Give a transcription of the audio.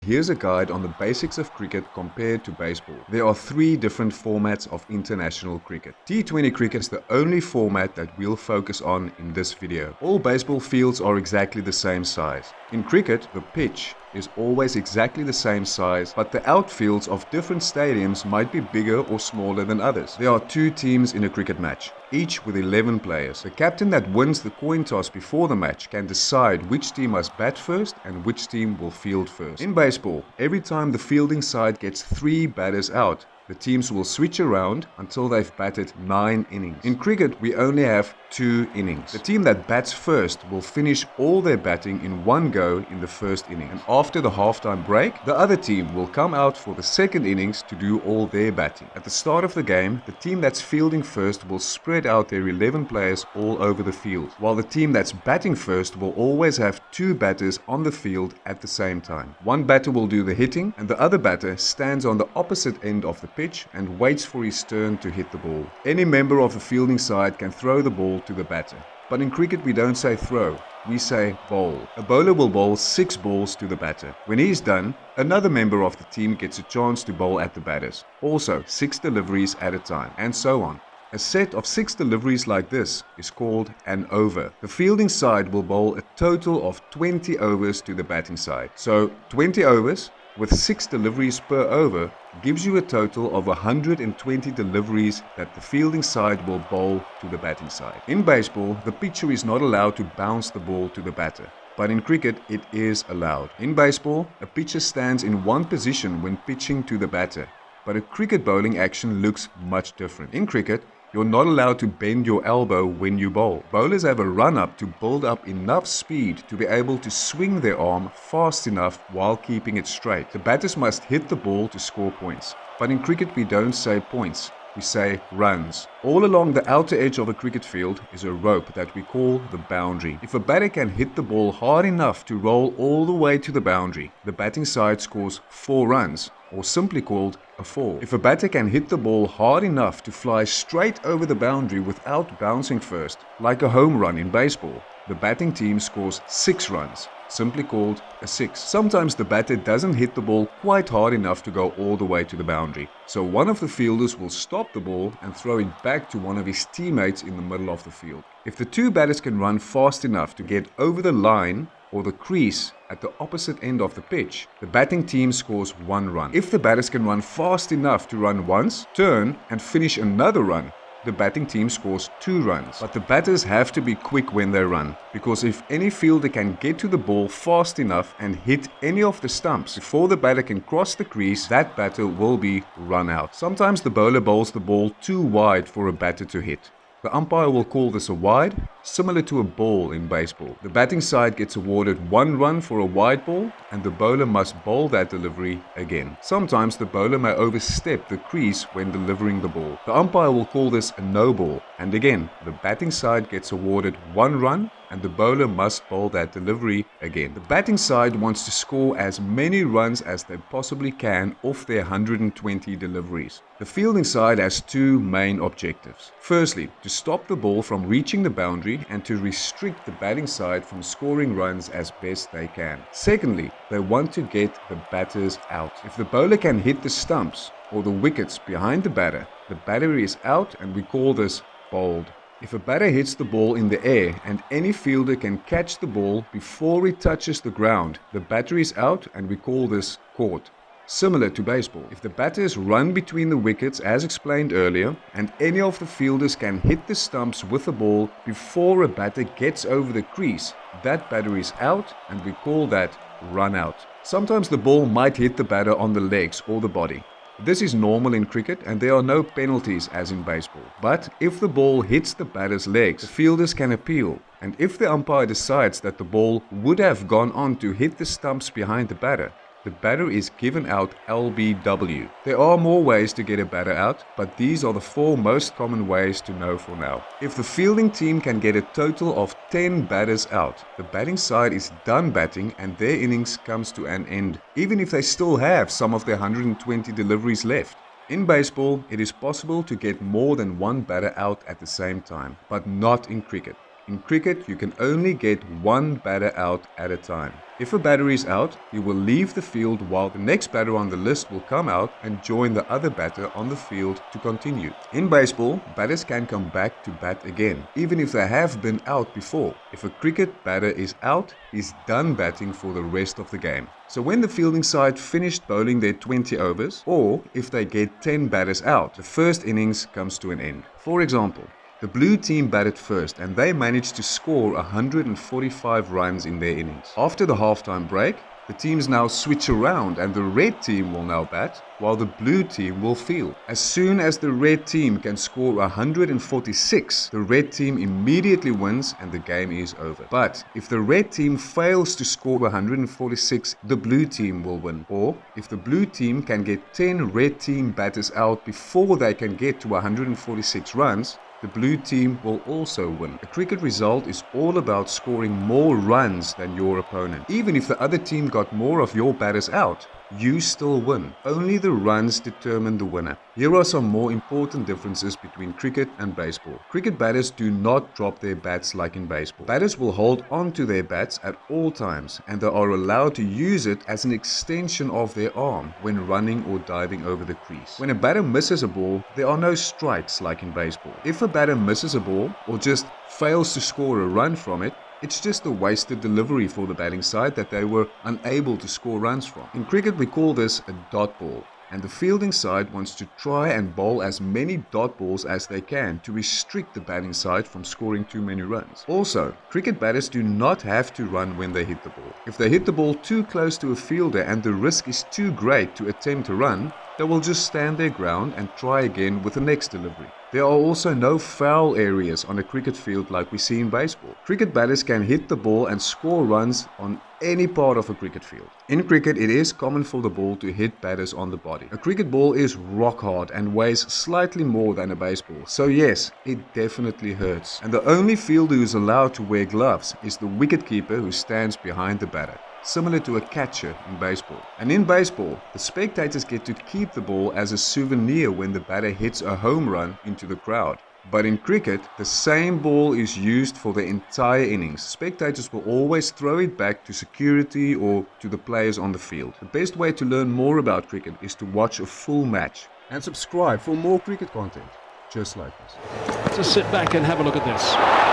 Here's a guide on the basics of cricket compared to baseball. There are 3 different formats of international cricket. T20 cricket is the only format that we'll focus on in this video. All baseball fields are exactly the same size. In cricket, the pitch is always exactly the same size, but the outfields of different stadiums might be bigger or smaller than others. There are 2 teams in a cricket match, each with 11 players. The captain that wins the coin toss before the match can decide which team must bat first and which team will field first. In baseball, every time the fielding side gets 3 batters out, the teams will switch around until they've batted 9 innings. In cricket, we only have 2 innings. The team that bats first will finish all their batting in one go in the first inning. And after the halftime break, the other team will come out for the second innings to do all their batting. At the start of the game, the team that's fielding first will spread out their 11 players all over the field, while the team that's batting first will always have 2 batters on the field at the same time. One batter will do the hitting, and the other batter stands on the opposite end of the pitch and waits for his turn to hit the ball. Any member of the fielding side can throw the ball to the batter. But in cricket we don't say throw, we say bowl. A bowler will bowl 6 balls to the batter. When he's done, another member of the team gets a chance to bowl at the batters. Also 6 deliveries at a time, and so on. A set of 6 deliveries like this is called an over. The fielding side will bowl a total of 20 overs to the batting side. So 20 overs with 6 deliveries per over gives you a total of 120 deliveries that the fielding side will bowl to the batting side. In baseball, the pitcher is not allowed to bounce the ball to the batter, but in cricket it is allowed. In baseball, a pitcher stands in one position when pitching to the batter, but a cricket bowling action looks much different. In cricket, you're not allowed to bend your elbow when you bowl. Bowlers have a run-up to build up enough speed to be able to swing their arm fast enough while keeping it straight. The batters must hit the ball to score points. But in cricket we don't say points, we say runs. All along the outer edge of a cricket field is a rope that we call the boundary. If a batter can hit the ball hard enough to roll all the way to the boundary, the batting side scores 4 runs, or simply called a 4. If a batter can hit the ball hard enough to fly straight over the boundary without bouncing first, like a home run in baseball, the batting team scores 6 runs, simply called a 6. Sometimes the batter doesn't hit the ball quite hard enough to go all the way to the boundary, so one of the fielders will stop the ball and throw it back to one of his teammates in the middle of the field. If the 2 batters can run fast enough to get over the line or the crease at the opposite end of the pitch, the batting team scores 1 run. If the batters can run fast enough to run once, turn and finish another run, the batting team scores 2 runs. But the batters have to be quick when they run, because if any fielder can get to the ball fast enough and hit any of the stumps before the batter can cross the crease, that batter will be run out. Sometimes the bowler bowls the ball too wide for a batter to hit. The umpire will call this a wide, similar to a ball in baseball. The batting side gets awarded 1 run for a wide ball, and the bowler must bowl that delivery again. Sometimes the bowler may overstep the crease when delivering the ball. The umpire will call this a no ball, and again, the batting side gets awarded 1 run, and the bowler must bowl that delivery again. The batting side wants to score as many runs as they possibly can off their 120 deliveries. The fielding side has 2 main objectives. Firstly, to stop the ball from reaching the boundary and to restrict the batting side from scoring runs as best they can. Secondly, they want to get the batters out. If the bowler can hit the stumps or the wickets behind the batter is out, and we call this bowled. If a batter hits the ball in the air and any fielder can catch the ball before it touches the ground, the batter is out, and we call this caught. Similar to baseball, if the batters run between the wickets as explained earlier, and any of the fielders can hit the stumps with the ball before a batter gets over the crease, that batter is out, and we call that run out. Sometimes the ball might hit the batter on the legs or the body. This is normal in cricket, and there are no penalties as in baseball. But if the ball hits the batter's legs, the fielders can appeal. And if the umpire decides that the ball would have gone on to hit the stumps behind the batter is given out LBW. There are more ways to get a batter out, but these are the 4 most common ways to know for now. If the fielding team can get a total of 10 batters out, the batting side is done batting and their innings comes to an end, even if they still have some of their 120 deliveries left. In baseball, it is possible to get more than 1 batter out at the same time, but not in cricket. In cricket, you can only get one batter out at a time. If a batter is out, he will leave the field while the next batter on the list will come out and join the other batter on the field to continue. In baseball, batters can come back to bat again, even if they have been out before. If a cricket batter is out, he's done batting for the rest of the game. So when the fielding side finished bowling their 20 overs, or if they get 10 batters out, the first innings comes to an end. For example, the blue team batted first and they managed to score 145 runs in their innings. After the halftime break, the teams now switch around and the red team will now bat while the blue team will field. As soon as the red team can score 146, the red team immediately wins and the game is over. But if the red team fails to score 146, the blue team will win. Or if the blue team can get 10 red team batters out before they can get to 146 runs, the blue team will also win. A cricket result is all about scoring more runs than your opponent. Even if the other team got more of your batters out, you still win. Only the runs determine the winner. Here are some more important differences between cricket and baseball. Cricket batters do not drop their bats like in baseball. Batters will hold on to their bats at all times and they are allowed to use it as an extension of their arm when running or diving over the crease. When a batter misses a ball, there are no strikes like in baseball. If a batter misses a ball or just fails to score a run from it, it's just a wasted delivery for the batting side that they were unable to score runs from. In cricket, we call this a dot ball, and the fielding side wants to try and bowl as many dot balls as they can to restrict the batting side from scoring too many runs. Also, cricket batters do not have to run when they hit the ball. If they hit the ball too close to a fielder and the risk is too great to attempt a run, they will just stand their ground and try again with the next delivery. There are also no foul areas on a cricket field like we see in baseball. Cricket batters can hit the ball and score runs on any part of a cricket field. In cricket, it is common for the ball to hit batters on the body. A cricket ball is rock hard and weighs slightly more than a baseball, so yes, it definitely hurts. And the only fielder who is allowed to wear gloves is the wicketkeeper who stands behind the batter, similar to a catcher in baseball. And in baseball, the spectators get to keep the ball as a souvenir when the batter hits a home run into the crowd. But in cricket, the same ball is used for the entire innings. Spectators will always throw it back to security or to the players on the field. The best way to learn more about cricket is to watch a full match and subscribe for more cricket content just like this. Just sit back and have a look at this.